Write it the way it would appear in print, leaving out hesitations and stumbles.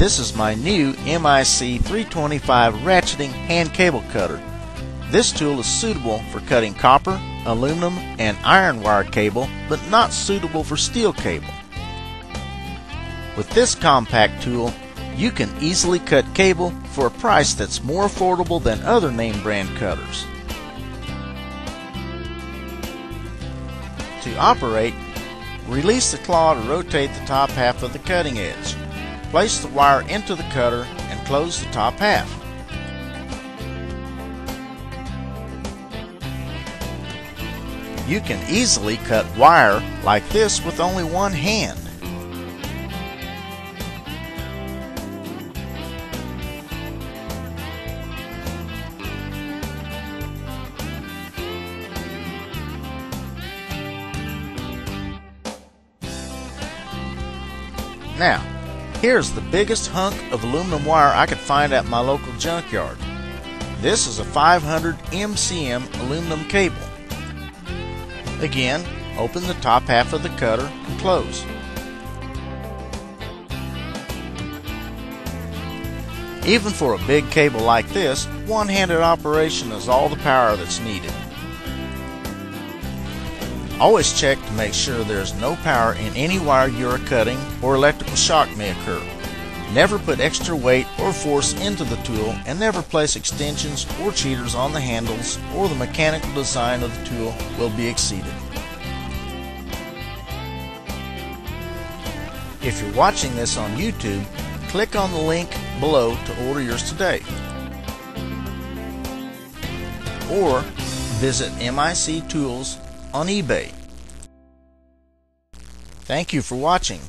This is my new MIC 325 ratcheting hand cable cutter. This tool is suitable for cutting copper, aluminum, and iron wire cable, but not suitable for steel cable. With this compact tool, you can easily cut cable for a price that's more affordable than other name brand cutters. To operate, release the claw to rotate the top half of the cutting edge. Place the wire into the cutter and close the top half. You can easily cut wire like this with only one hand. Now, here's the biggest hunk of aluminum wire I could find at my local junkyard. This is a 500 MCM aluminum cable. Again, open the top half of the cutter and close. Even for a big cable like this, one-handed operation is all the power that's needed. Always check to make sure there is no power in any wire you are cutting, or electrical shock may occur. Never put extra weight or force into the tool, and never place extensions or cheaters on the handles, or the mechanical design of the tool will be exceeded. If you're watching this on YouTube, click on the link below to order yours today. Or visit MIC Tools on eBay. Thank you for watching.